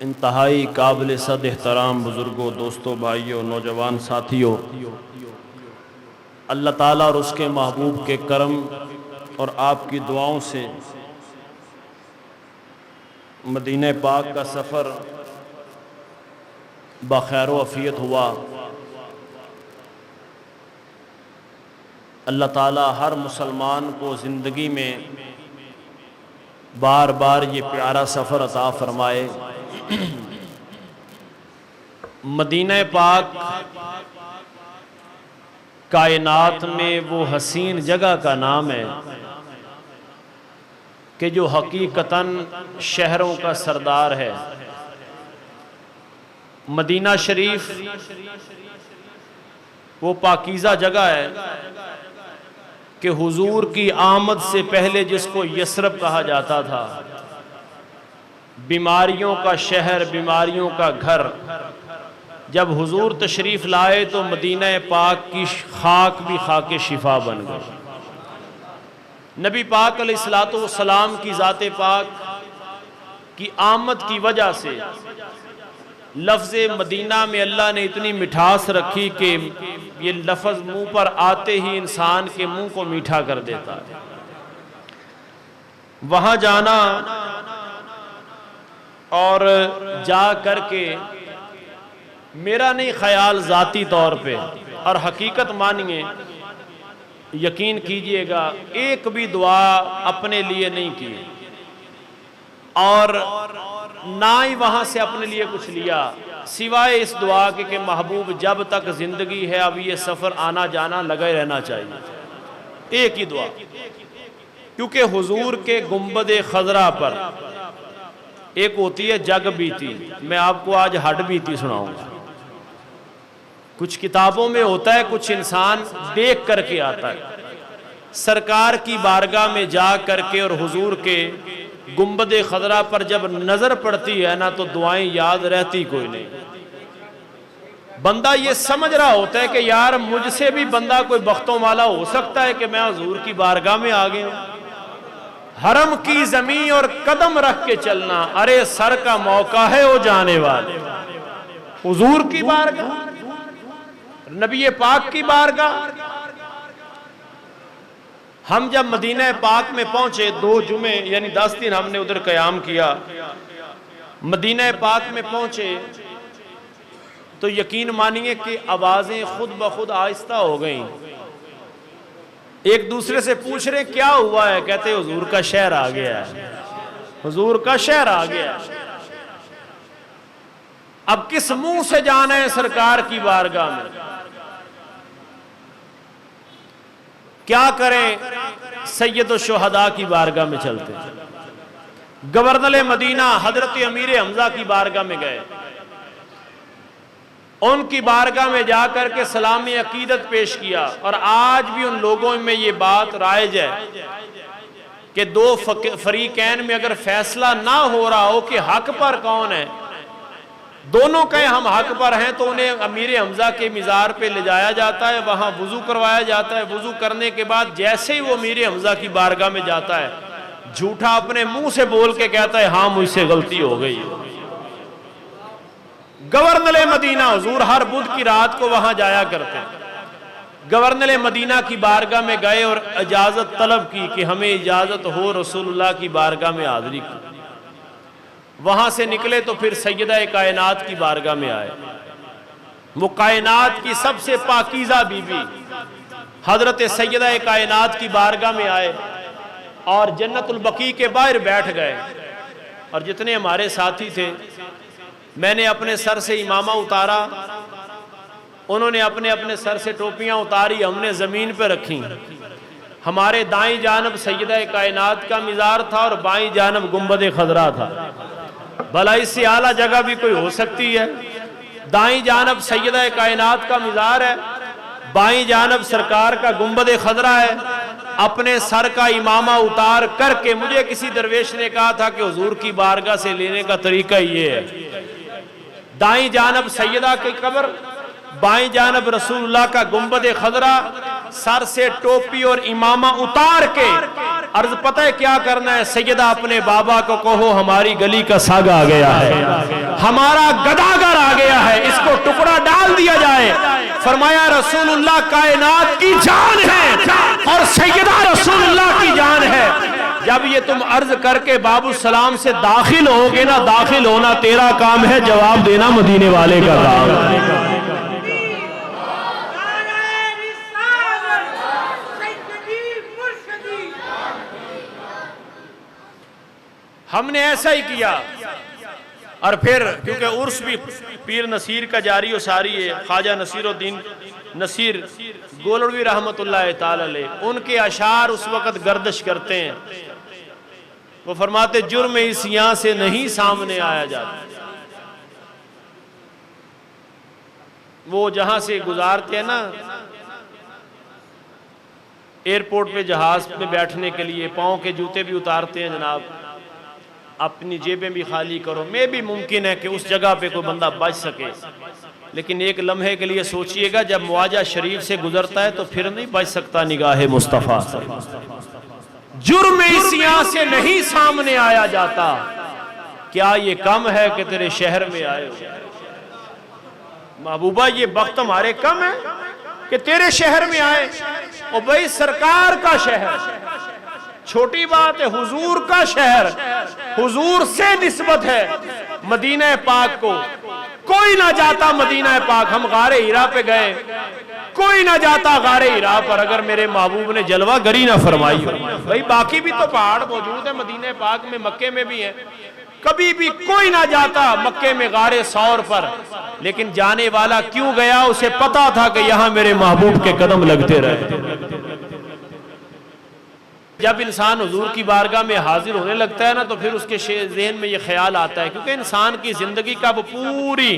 इंतहाई काबिल सद एहतराम बुज़ुर्गों, दोस्तों, भाइयों, नौजवान साथियों, अल्लाह ताला और उसके महबूब के करम और आपकी दुआओं से मदीने पाक का सफ़र बखैर व अफ़ियत हुआ। अल्लाह ताला हर मुसलमान को ज़िंदगी में बार बार ये प्यारा सफ़र अता फ़रमाए। मदीने पाक कायनात में वो हसीन जगह का नाम है कि जो हकीकतन शहरों का सरदार है। मदीना शरीफ वो पाकीज़ा जगह है कि हुजूर की आमद से पहले जिसको यसरब कहा जाता था, बीमारियों का शहर, बीमारियों का घर, जब हुजूर तशरीफ़ लाए तो मदीना पाक की खाक भी खाके शिफा बन गई। नबी पाक अलैहिस्सलातु वस्सलाम की ज़ाते पाक की आमद की वजह से लफ्ज़ मदीना में अल्लाह ने इतनी मिठास रखी कि ये लफ्ज़ मुंह पर आते ही इंसान के मुंह को मीठा कर देता है। वहाँ जाना और जा करके मेरा नहीं ख्याल ज़ाती तौर पे, और हकीकत मानिए, यकीन कीजिएगा, एक भी दुआ अपने लिए नहीं की और ना ही वहाँ से अपने लिए कुछ लिया सिवाय इस दुआ के कि महबूब जब तक ज़िंदगी है अब ये सफ़र आना जाना लगा रहना चाहिए। एक ही दुआ, क्योंकि हुजूर के गुंबद खजरा पर एक होती है जग बीती, मैं आपको आज हड बीती सुनाऊंगा। कुछ किताबों में होता है, कुछ इंसान देख करके आता है। सरकार की बारगाह में जा करके और हुजूर के गुंबद खजरा पर जब नजर पड़ती है ना तो दुआएं याद रहती कोई नहीं। बंदा ये समझ रहा होता है कि यार मुझसे भी बंदा कोई बख्तों वाला हो सकता है कि मैं हुजूर की बारगाह में आ गया हूं। हरम की जमीन और कदम रख के चलना, अरे सर का मौका है वो जाने वाले। हुजूर की बारगाह, नबी पाक की बारगाह। हम जब मदीना पाक में पहुंचे, 2 जुमे यानी 10 दिन हमने उधर क़याम किया। मदीना पाक में पहुंचे तो यकीन मानिए कि आवाज़ें खुद ब खुद आहिस्ता हो गईं। एक दूसरे से पूछ रहे क्या हुआ है, कहते हुजूर का शहर आ गया है, हुजूर का शहर आ गया है। अब किस मुंह से जाना है सरकार की बारगाह में, क्या करें? सैयद शुहदा की बारगाह में चलते, गवर्नर मदीना हजरत अमीर हमजा की बारगाह में गए। उनकी बारगाह में जाकर के सलामी अकीदत पेश किया। और आज भी उन लोगों में ये बात राइज है कि 2 फरीकैन में अगर फैसला ना हो रहा हो कि हक पर कौन है, दोनों कहें हम हक पर हैं, तो उन्हें अमीर हमजा के मिज़ार पे ले जाया जाता है, वहाँ वुज़ू करवाया जाता है। वुज़ू करने के बाद जैसे ही वो अमीर हमजा की बारगाह में जाता है, झूठा अपने मुंह से बोल के कहता है हाँ मुझसे गलती हो गई। गवर्नर मदीना, हुजूर हर बुध की रात को वहाँ जाया करते। गवर्नर मदीना की बारगाह में गए और इजाज़त तलब की कि हमें इजाज़त हो रसूलुल्लाह की बारगाह में हाज़िरी की। वहां से निकले तो फिर सैयदा कायनात की बारगाह में आए। वो कायनात की सबसे पाकीज़ा बीबी हजरत सैयदा कायनात की बारगाह में आए और जन्नतुल बकी के बाहर बैठ गए। और जितने हमारे साथी थे, मैंने अपने सर से इमामा उतारा, उन्होंने अपने अपने सर से टोपियां उतारी, हमने जमीन पर रखी। हमारे दाईं जानब सैयदा कायनात का मिज़ार था और बाईं जानब गुंबद खजरा था। भला इससे आला जगह भी कोई हो सकती है? दाईं जानब सैयदा कायनात का मिज़ार है, बाईं जानब सरकार का गुंबद खजरा है। अपने सर का इमामा उतार करके मुझे किसी दरवेश ने कहा था कि हुजूर की बारगाह से लेने का तरीका ये है, दाईं जानब सैयदा की कब्र, बाईं जानब रसूलुल्लाह का गुंबद खजरा, सर से टोपी और इमामा उतार के अर्ज पता है क्या करना है? सैयदा अपने बाबा को कहो हमारी गली का साग आ गया है, हमारा गदागर आ गया है, इसको टुकड़ा डाल दिया जाए। फरमाया रसूलुल्लाह कायनात की जान है और सैयदा रसूलुल्लाह की जान है। जब ये तुम अर्ज करके बाबू सलाम से दाखिल होगे ना, दाखिल होना तेरा काम है, जवाब देना मदीने वाले का काम है। हमने ऐसा ही किया। और फिर क्योंकि उर्स भी पीर नसीर का जारी व सारी है, ख्वाजा नसीरुद्दीन नसीर गोलड़वी रहमतुल्लाह ताला अलैह, उनके अशार उस वक़्त गर्दिश करते हैं। वो फरमाते जुर्म इस यहाँ से नहीं सामने आया जाता। वो जहां से गुजारते हैं ना एयरपोर्ट पे जहाज पे बैठने के लिए, पाँव के जूते भी उतारते हैं जनाब, अपनी जेबें भी खाली करो। मैं भी मुमकिन है कि उस जगह पे कोई बंदा बच सके, लेकिन एक लम्हे के लिए सोचिएगा जब मुआजा शरीफ से गुजरता है तो फिर नहीं बच सकता निगाहे मुस्तफ़ा। जुर्म इस यहाँ से नहीं सामने आया जाता, क्या ये कम है कि तेरे शहर में आए हो? महबूबा ये वक्त हमारे कम है कि तेरे शहर में आए। और भाई सरकार का शहर, छोटी बात है, हुजूर का शहर, हुजूर से निस्बत है मदीना पाक को। कोई ना जाता मदीना पाक, हम गारे हीरा पे गए, कोई ना जाता गारे हीरा पर अगर मेरे महबूब ने जलवा गरी ना फरमाई हो। भाई बाकी भी तो पहाड़ मौजूद है मदीना पाक में, मक्के में भी है, कभी भी कोई ना जाता मक्के में गारे सौर पर, लेकिन जाने वाला क्यों गया? उसे पता था कि यहां मेरे महबूब के कदम लगते रहे। जब इंसान हुजूर की बारगाह में हाजिर होने लगता है ना, तो फिर उसके ज़हन में ये ख्याल आता है, क्योंकि इंसान की जिंदगी का वो पूरी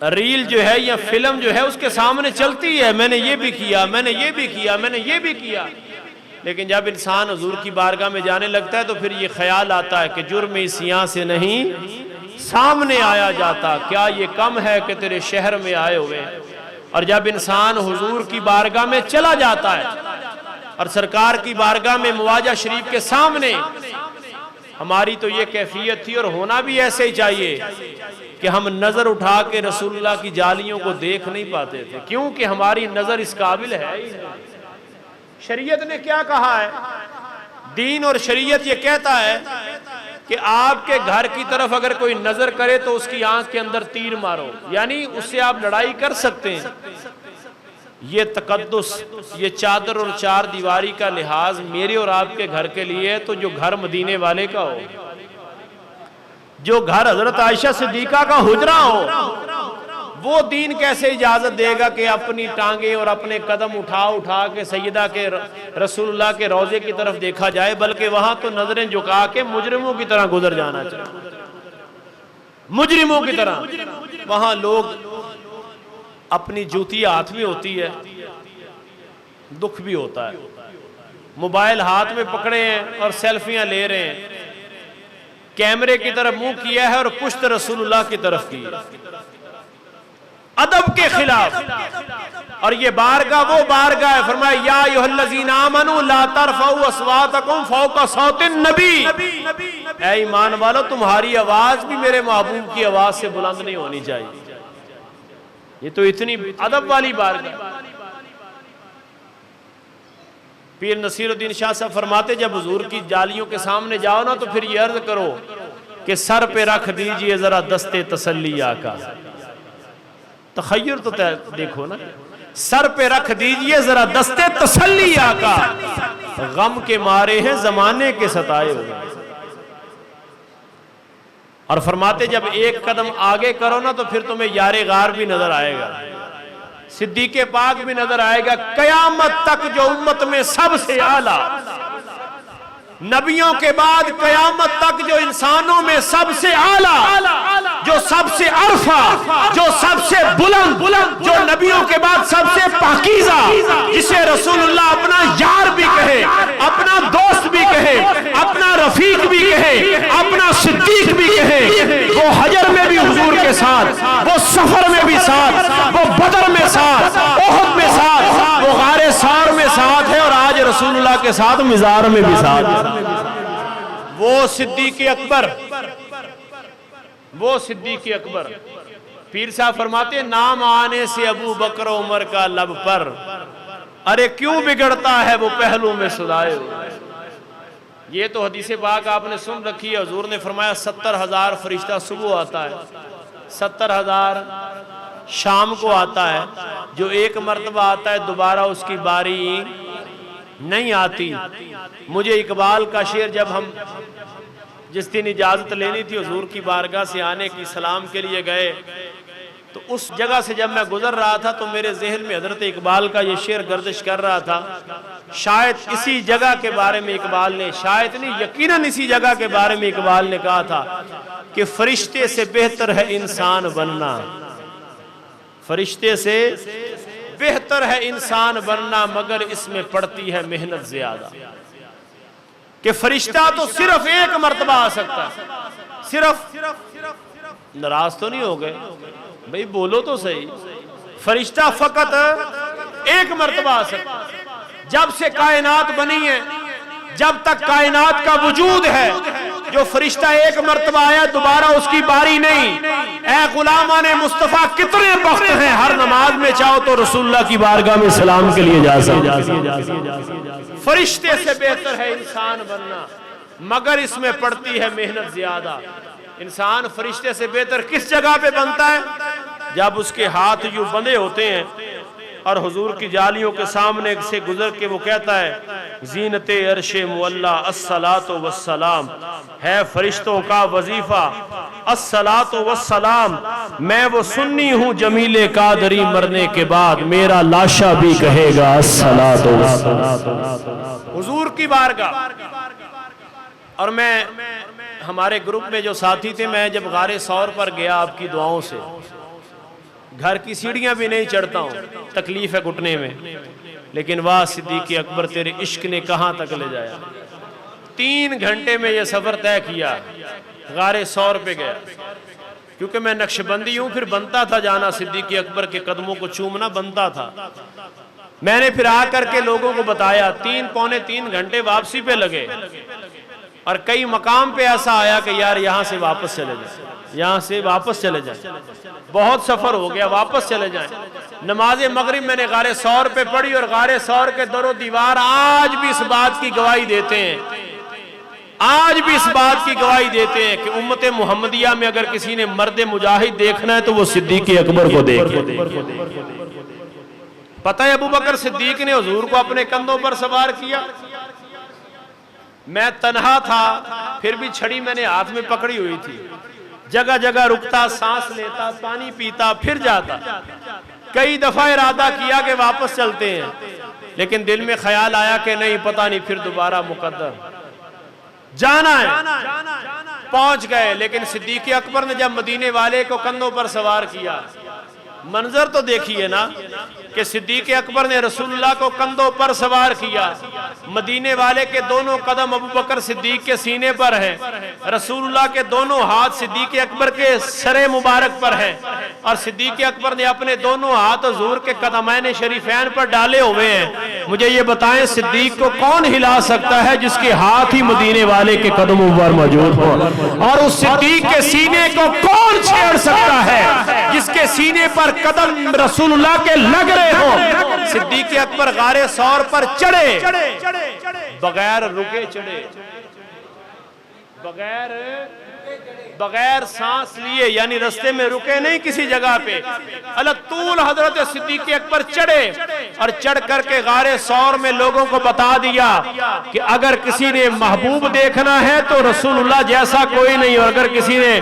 रील जो है या फिल्म जो है उसके सामने चलती है, मैंने ये भी किया, मैंने ये भी किया, मैंने ये भी किया। लेकिन जब इंसान हुजूर की बारगाह में जाने लगता है तो फिर ये ख्याल आता है कि जुर्म इस यहाँ से नहीं सामने आया जाता, क्या ये कम है कि तेरे शहर में आए हुए। और जब इंसान हुजूर की बारगाह में चला जाता है और सरकार की बारगाह में मुआजा शरीफ के सामने, हमारी तो ये कैफियत थी और होना भी ऐसे ही चाहिए कि हम नजर उठा के रसूलुल्लाह की जालियों को देख नहीं पाते थे, क्योंकि हमारी नजर इस काबिल है ही नहीं। शरीयत ने क्या कहा है? दीन और शरीयत ये कहता है कि आपके घर की तरफ अगर कोई नजर करे तो उसकी आंख के अंदर तीर मारो, यानी उससे आप लड़ाई कर सकते हैं। ये तकद्दुस, ये चादर और चार दीवारी का लिहाज मेरे और आपके घर के लिए है, तो जो घर मदीने वाले का हो, जो घर हजरत आयशा सिद्दीका का हुजरा हो, वो दीन कैसे इजाजत देगा कि अपनी टांगे और अपने कदम उठा उठा के सैयदा के रसूलुल्लाह के रोजे की तरफ देखा जाए, बल्कि वहां तो नजरें झुका के मुजरिमों की तरह गुजर जाना चाहिए। मुजरिमों की तरह वहां लोग अपनी जूती हाथ में होती है, दुख भी होता है, मोबाइल हाथ में पकड़े हैं और सेल्फियां ले रहे हैं, कैमरे की तरफ मुंह किया है और पुश्त रसूलुल्लाह की तरफ की, अदब के खिलाफ। और ये बारगाह वो बारगाह है, फरमाया या अय्युहल्लज़ीना आमनू ला तरफ़ऊ अस्वातकुम फ़ौक़ सौतिन नबी, ऐ ईमान वालो तुम्हारी आवाज भी मेरे महबूब की आवाज से बुलंद नहीं होनी चाहिए। ये तो इतनी अदब वाली बारगाह। पीर नसीरुद्दीन शाह साहब फरमाते जब हुजूर की जालियों के सामने जाओ ना तो फिर ये अर्ज करो कि सर पे रख दीजिए जरा दस्ते तसल्ली आका। तखय्युर तो देखो ना, सर पे रख दीजिए जरा दस्ते तसल्ली आका, गम के मारे हैं जमाने के सताए हुए। और फरमाते जब एक कदम आगे करो ना तो फिर तुम्हें यारे गार भी नजर आएगा, सिद्दीक़े पाक भी नजर आएगा। कयामत तक जो उम्मत में सबसे आला, नबियों के बाद कयामत तक जो इंसानों में सबसे आला, जो सबसे अरफा, जो सबसे बुलंद, जो नबियों के बाद सबसे पाकीज़ा, जिसे रसूलुल्लाह अपना यार भी कहे, अपना दोस्त भी कहे, अपना रफीक भी कहे, अपना सिद्दीक भी कहे, वो हजर में भी हुजूर के साथ, वो सफर में भी साथ, वो बदर में साथ, ओहद में साथ, वो गारे सार में साथ है, और आज रसूल रसूलुल्लाह के साथ मिज़ार में भी साथ। वो सिद्दीक़ अकबर, वो सिद्दीक़ अकबर। पीर साहब फरमाते नाम आने से अबू बकर उमर का लब पर, अरे क्यों बिगड़ता है वो पहलू में सुलाए। ये तो हदीस पाक आपने सुन रखी है। हुजूर ने फरमाया 70,000 फरिश्ता सुबह आता है, 70,000 शाम को आता है। जो एक मर्तबा आता है दोबारा उसकी बारी नहीं आती। मुझे इकबाल का शेर, जब हम जिस दिन इजाज़त लेनी थी हुजूर की बारगाह से आने की, सलाम के लिए गए, तो उस जगह से जब मैं गुजर रहा था तो मेरे जहन में हजरत इकबाल का ये शेर गर्दिश कर रहा था। शायद इसी जगह के बारे में इकबाल ने, शायद नहीं यकीनन इसी जगह के बारे में इकबाल ने कहा था कि फरिश्ते से बेहतर है इंसान बनना, फरिश्ते से बेहतर है इंसान बनना, मगर इसमें पड़ती है मेहनत ज्यादा। कि फरिश्ता तो सिर्फ एक मर्तबा आ सकता है। सिर्फ, नाराज तो नहीं हो गए भाई, बोलो तो सही। फरिश्ता फकत एक मर्तबा आ सकता है। जब से कायनात बनी है, जब तक कायनात का वजूद है, जो फरिश्ता एक मर्तबा आया दोबारा उसकी बारी नहीं। ऐ गुलामा ने मुस्तफा कितने वक्त हैं, हर नमाज में चाहो तो रसूलुल्लाह की बारगाह में सलाम के लिए जा सकते। फरिश्ते से बेहतर है इंसान बनना, मगर इसमें पड़ती है मेहनत ज्यादा। इंसान फरिश्ते से बेहतर किस जगह पे बनता है? जब उसके हाथ यूं बंधे होते हैं और हुजूर की जालियों के सामने से गुजर के वो कहता है जीनते अर्शे मुअल्ला अस्सलातो वस्सलाम, है फरिश्तों का वजीफा अस्सलातो वस्सलाम। मैं वो सुन्नी हूँ जमीले कादरी, मरने के बाद मेरा लाशा भी कहेगा अस्सलातो वस्सलाम। हुजूर की बारगाह। और मैं, हमारे ग्रुप में जो साथी थे, मैं जब गारे सौर पर गया आपकी दुआओं से, घर की सीढ़ियां भी नहीं चढ़ता हूं, तकलीफ है घुटने में, लेकिन वाह सिद्दीक़ अकबर तेरे इश्क ने कहां तक ले जाया। 3 घंटे में यह सफर तय किया, गारे सौर पे गया, क्योंकि मैं नक्शबंदी हूं, फिर बनता था जाना सिद्दीक़ अकबर के कदमों को चूमना बनता था। मैंने फिर आकर के लोगों को बताया, 3-3.25 घंटे वापसी पे लगे। और कई मकाम पे ऐसा आया कि यार यहाँ से वापस चले जाए, यहाँ से वापस चले जाए, बहुत सफर हो गया, वापस चले जाएं। नमाज मगरिब मैंने गारे सौर पे पढ़ी, और गारे सौर के दरो दीवार आज भी इस बात की गवाही देते हैं, आज भी इस बात की गवाही देते हैं कि उम्मत मुहम्मदिया में अगर किसी ने मर्द मुजाहिद देखना है तो वो सिद्दीक़ अकबर को देखे। पता है अबू बकर सिद्दीक ने हुजूर को अपने कंधों पर सवार किया। मैं तन्हा था, फिर भी छड़ी मैंने हाथ में पकड़ी हुई थी। जगह जगह रुकता, सांस लेता, पानी पीता, फिर जाता। कई दफा इरादा किया कि वापस चलते हैं, लेकिन दिल में ख्याल आया कि नहीं, पता नहीं फिर दोबारा मुकद्दर जाना है। पहुंच गए, लेकिन सिद्दीक अकबर ने जब मदीने वाले को कंधों पर सवार किया, मंजर तो देखिए ना कि सिद्दीक अकबर ने रसूलुल्लाह को कंधों पर सवार किया। मदीने वाले के दोनों कदम अबू बकर सिद्दीक के सीने पर हैं, रसूलुल्लाह के दोनों हाथ सिद्दीक अकबर के सरे मुबारक पर हैं, और सिद्दीक अकबर ने अपने दोनों हाथ हुजूर के कदमैन शरीफैन पर डाले हुए हैं। मुझे ये बताएं, सिद्दीक को कौन हिला सकता है जिसके हाथ ही मदीने वाले के कदमों पर मौजूद हो? और उस सिद्दीक के सीने को कौन छेड़ सकता है जिसके सीने पर कदम रसूलुल्लाह के लग रहे हो? सिद्दीक अकबर गारे सौर पर चढ़े, बगैर रुके चढ़े, बगैर सांस लिए, यानी रास्ते में रुके नहीं किसी जगह पे। अलतूल हजरत सिद्दीक अकबर चढ़े, और चढ़ करके गारे सौर में लोगों को बता दिया कि अगर किसी ने महबूब देखना है तो रसूलुल्लाह जैसा कोई नहीं, और अगर किसी ने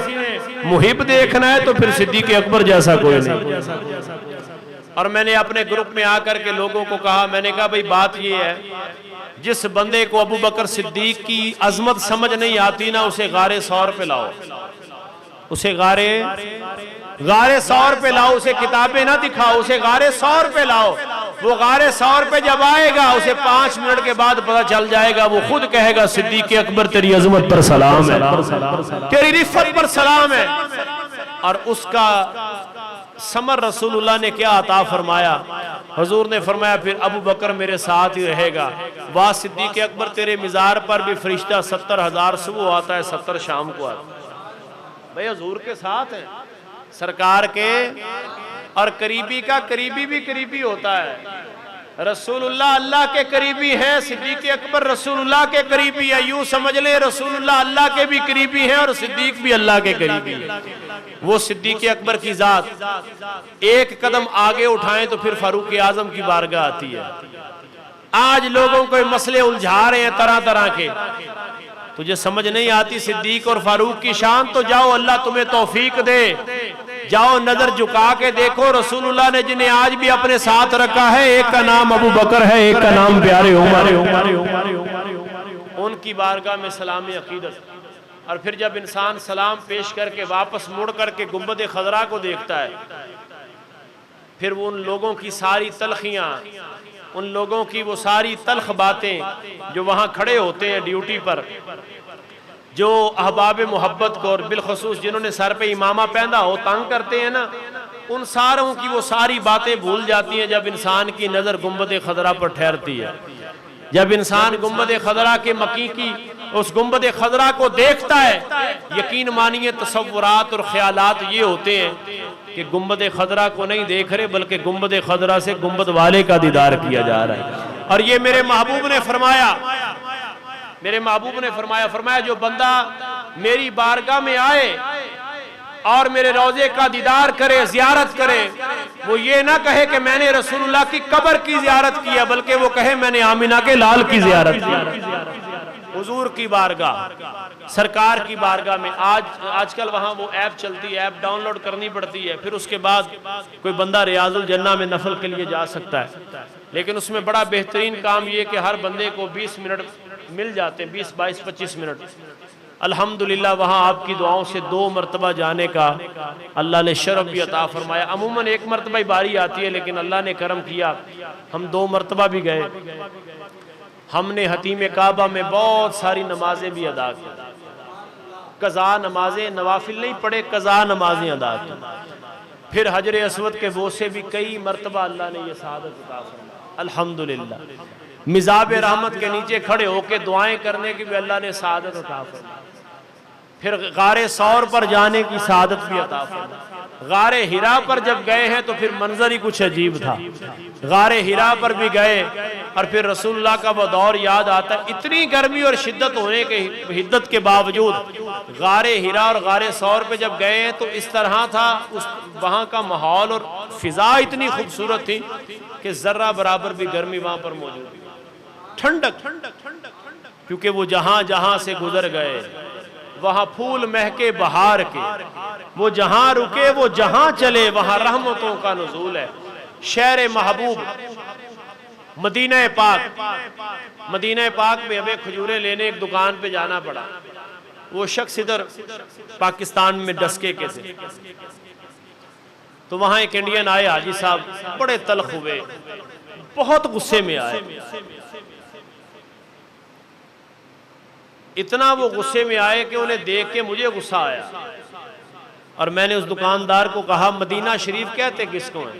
मुहिब देखना है तो फिर सिद्दीक अकबर जैसा कोई नहीं। और मैंने अपने ग्रुप में आकर के लोगों को कहा, मैंने कहा भाई बात ये है, जिस बंदे को अबू बकर सिद्दीक की अजमत समझ नहीं आती ना, उसे गारे सौर पे लाओ, उसे गारे सौर पे लाओ, उसे किताबें ना दिखाओ, उसे गारे सौर पे लाओ। वो गारे सौर पे जब आएगा, उसे 5 मिनट के बाद पता चल जाएगा, वो खुद कहेगा सिद्दीक अकबर तेरी अजमत पर सलाम है, तेरी रिफत पर सलाम है। और उसका समर रसूलुल्लाह ने क्या अता फरमाया? हुजूर ने फरमाया फिर अबू बकर मेरे साथ ही रहेगा। वाह सिद्दीक़ अकबर तेरे मिज़ार पर भी फरिश्ता 70,000 सुबह आता है, 70 शाम को आता है। भाई हुजूर के साथ हैं सरकार के, और करीबी का करीबी भी करीबी होता है। रसूलुल्लाह अल्लाह के करीबी हैं, सिद्दीक़ अकबर रसूलुल्लाह के करीबी है। यूं समझ ले रसूलुल्लाह अल्लाह के भी करीबी हैं और सिद्दीक भी अल्लाह के करीबी है। वो सिद्दीक़ अकबर की जात एक कदम आगे उठाएं तो फिर फारूक आजम की बारगाह आती है। आज लोगों को मसले उलझा रहे हैं तरह तरह के, तुझे समझ नहीं आती सिद्दीक और फारूक की शान, तो जाओ अल्लाह तुम्हें तौफीक दे, जाओ नजर झुका के देखो रसूलुल्लाह ने जिन्हें आज भी अपने साथ रखा है, एक का नाम अबू बकर है, एक का नाम प्यारे उमर। उनकी बारगाह में सलामी अकीदत। और फिर जब इंसान सलाम पेश करके वापस मुड़ करके गुंबद खजरा को देखता है, फिर वो उन लोगों की सारी तलखियां, उन लोगों की वो सारी तल्ख बातें जो वहाँ खड़े होते हैं ड्यूटी पर, जो अहबाब मोहब्बत को और बिलखसूस जिन्होंने सर पे इमामा पहना हो तंग करते हैं ना, उन सारों की वो सारी बातें भूल जाती हैं जब इंसान की नज़र गुंबद खदरा पर ठहरती है। जब इंसान गुंबद खदरा के मकी की उस गुंबद खदरा को देखता है, यकीन मानिए तसव्वुरात और ख्यालात ये होते हैं कि गुंबद खदरा को नहीं देख रहे, बल्कि गुंबद खदरा से गुंबद वाले का दीदार किया जा रहा है। और ये मेरे महबूब ने फरमाया, मेरे महबूब ने फरमाया जो बंदा मेरी बारगाह में आए और मेरे रोजे का दीदार करे, जियारत करे, वो ये ना कहे कि मैंने रसूलुल्लाह की कब्र की जियारत किया, बल्कि वो कहे मैंने आमिना के लाल की जियारत की। हुजूर की बारगाह, सरकार की बारगाह में आजकल वहाँ वो ऐप चलती है, ऐप डाउनलोड करनी पड़ती है, फिर उसके बाद कोई बंदा रियाजुल जन्ना में नफल के लिए जा सकता है। लेकिन उसमें बड़ा बेहतरीन काम ये कि हर बंदे को 20 मिनट मिल जाते हैं, 20, 22, 25 मिनट। अल्हम्दुलिल्लाह वहाँ आपकी दुआओं से 2 मरतबा जाने का अल्लाह ने शरफ भी अता फरमाया। अमूमन 1 मरतबा ही बारी आती है, लेकिन अल्लाह ने करम किया, हम 2 मरतबा भी गए। हमने हतीम काबा में बहुत सारी नमाजें भी अदा की, कज़ा नमाजें, नवाफिल नहीं पढ़े, कज़ा नमाजें अदा की। फिर हजर असवद के बोसे भी कई मरतबा अल्लाह ने ये सआदत अता फरमाई। अल्हम्दुलिल्लाह मिज़ाब रहमत के नीचे खड़े होकर दुआएं करने की भी अल्लाह ने सआदत अता फरमाई। फिर गारे सौर पर जाने की सआदत भी अता फरमाई। गारे हिरा पर जब गए हैं तो फिर मंजर ही कुछ अजीब था। गारे हिरा पर भी गए और फिर रसूलुल्लाह का वो दौर याद आता है। इतनी गर्मी और शिद्दत होने के हिद्दत के बावजूद गारे हिरा और गारे सौर पे जब गए हैं तो इस तरह था, उस वहाँ का माहौल और फिजा इतनी खूबसूरत थी कि जर्रा बराबर भी गर्मी वहाँ पर मौजूद थी। ठंडक, क्योंकि वो जहाँ जहाँ से गुजर गए वहाँ फूल महके बहार के, वो जहाँ रुके वो जहाँ चले वहाँ रहमतों का नुज़ूल है। शहर महबूब मदीना पाक, मदीना पाक में हमें खजूरें लेने एक दुकान पे जाना पड़ा। वो शख्स इधर पाकिस्तान में डस्के के थे, तो वहाँ एक इंडियन आए, हाजी साहब बड़े तल्ख हुए, बहुत गुस्से में आए। इतना वो गुस्से में आए कि उन्हें देख के मुझे गुस्सा आया और मैंने उस दुकानदार को कहा मदीना शरीफ कहते किसको है?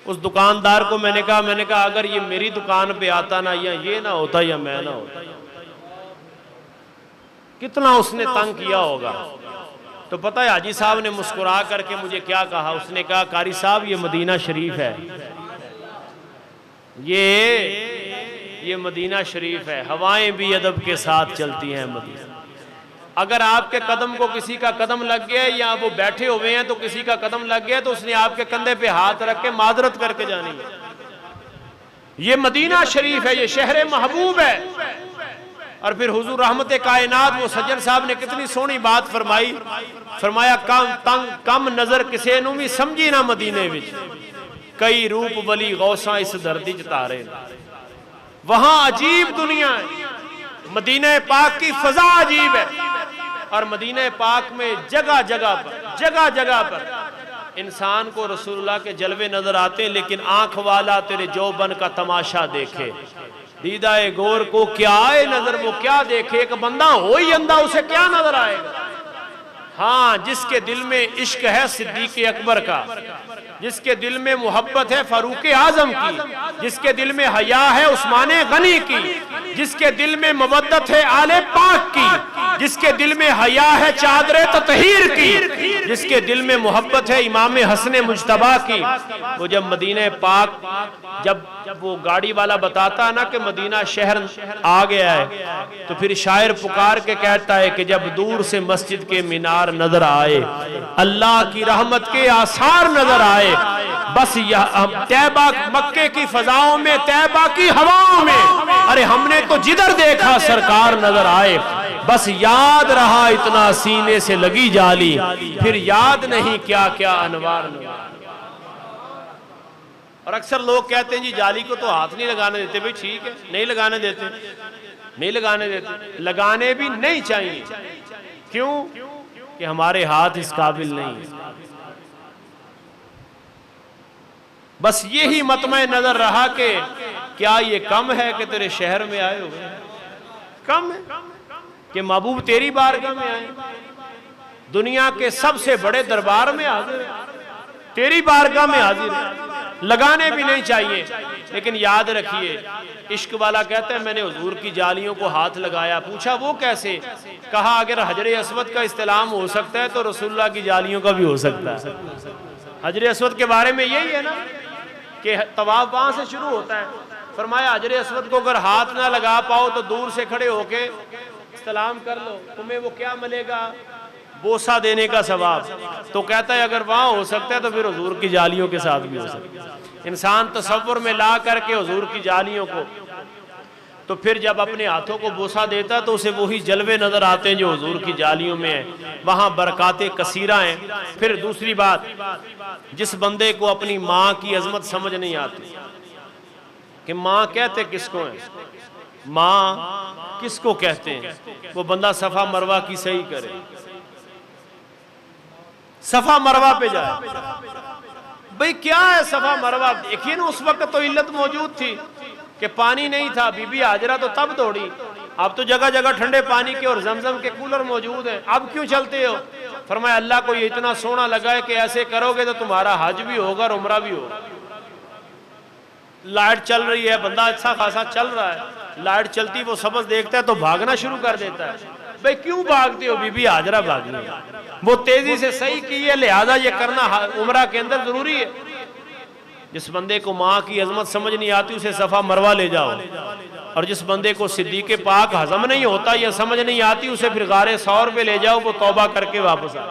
उस दुकानदार को मैंने कहा अगर ये मेरी दुकान पे आता ना, या ये ना होता या मैं ना होता, कितना उसने तंग किया होगा। तो पता है हाजी साहब ने मुस्कुरा करके मुझे क्या कहा? उसने कहा कारी साहब ये मदीना शरीफ है, ये मदीना शरीफ है, हवाएं भी अदब के साथ चलती हैं मदीना। अगर आपके कदम को किसी का कदम लग गया या वो बैठे हुए हैं तो किसी का कदम लग गया तो उसने आपके कंधे पे हाथ रख के माजरत करके जानी है। ये मदीना शरीफ है, ये शहर महबूब है। और फिर हुजूर रहमत कायनात वो सज्जन साहब ने कितनी सोहनी बात फरमाई, फरमाया कम नजर किसे नू भी समझी ना मदीने विच, कई रूप वली गौसा इस धरती च तारे। वहां अजीब दुनिया है, मदीना पाक की फजा अजीब है। और मदीना पाक में जगह जगह पर इंसान को रसूलुल्लाह के जलवे नजर आते हैं, लेकिन आंख वाला तेरे जौबन का तमाशा देखे, दीदाए गौर को क्या आए नजर, वो क्या देखे? एक बंदा हो ही अंधा, उसे क्या नजर आएगा? हाँ, जिसके दिल में इश्क है सिद्दीक़ अकबर का, जिसके दिल में मोहब्बत है फारूक आजम की, जिसके दिल में हया है उस्मान गनी की, जिसके दिल में मवद्दत है आले पाक की, जिसके दिल में हया है चादरे ततहीर की, जिसके दिल में मोहब्बत है इमाम हसन मुज्तबा की। वो जब मदीने पाक, जब वो गाड़ी वाला बताता ना कि मदीना शहर आ गया है, तो फिर शायर पुकार के कहता है कि जब दूर से मस्जिद के मीनार नजर आए, अल्लाह की रहमत के आसार नजर आए, बस यह तैबा मक्के की फजाओं में, तैबा की हवाओं में, अरे हमने तो जिधर देखा सरकार नजर आए, बस याद रहा इतना सीने से लगी जाली, फिर याद नहीं क्या क्या अनवार नवार। और अक्सर लोग कहते हैं जी जाली को तो हाथ नहीं लगाने देते। भाई ठीक है, नहीं लगाने देते, नहीं लगाने देते, लगाने भी नहीं चाहिए। क्यों? कि हमारे हाथ इस काबिल नहीं है। बस यही मतमे नजर रहा कि क्या ये कम है कि तेरे शहर में आए हो, कम है कि महबूब तेरी बारगाह में आए, दुनिया के सबसे बड़े दरबार में हाजिर, तेरी बारगाह में हाजिर है। लगाने भी नहीं चाहिए। लेकिन याद रखिए, इश्क वाला कहता है मैंने हुजूर की जालियों को हाथ लगाया। पूछा वो कैसे? कहा अगर हजर अस्वद का इस्तेलाम हो सकता है तो रसूलुल्लाह की जालियों का भी हो सकता है। हजर अस्वद के बारे में यही है ना कि तवाफ वहां से शुरू होता है। फरमाया हजर अस्वद को अगर हाथ ना लगा पाओ तो दूर से खड़े होके इस्तेलाम कर लो, तुम्हें वो क्या मिलेगा? बोसा देने का सवाब। तो कहता है अगर वहां हो सकता है तो फिर हुजूर की जालियों के साथ भी हो सकता है। इंसान तसव्वुर में ला करके हुजूर की जालियों को, तो फिर जब अपने हाथों को बोसा देता तो उसे वही जलवे नजर आते हैं जो हुजूर की जालियों में है। वहां बरकाते कसीरा हैं। फिर दूसरी बात, जिस बंदे को अपनी माँ की अजमत समझ नहीं आती कि माँ कहते किसको है, माँ किसको कहते हैं, वो बंदा सफा मरवा की सही करे, सफा मरवा पे जाए। भाई क्या है सफा मरवा? देखिए ना, उस वक्त तो इल्लत मौजूद थी कि पानी नहीं था। बीबी हाजरा तो तब दौड़ी, अब तो जगह जगह ठंडे पानी के और जमजम के कूलर मौजूद हैं, अब क्यों चलते हो? फरमाया अल्लाह को ये इतना सोना लगा है कि ऐसे करोगे तो तुम्हारा हज भी होगा और उम्रा भी होगा। लाइट चल रही है, बंदा अच्छा खासा चल रहा है, लाइट चलती वो सबज देखता है तो भागना शुरू कर देता है। भाई क्यों भागते हो? बीबी हाजरा भागनी है, वो तेजी से सही की है, लिहाजा ये करना उम्रा के अंदर जरूरी है। जिस बंदे को माँ की अजमत समझ नहीं आती उसे सफा मरवा ले जाओ, और जिस बंदे को सिद्दीक़ पाक हजम नहीं होता या समझ नहीं आती उसे फिर गारे सौर पे ले जाओ, वो तौबा करके वापस आ।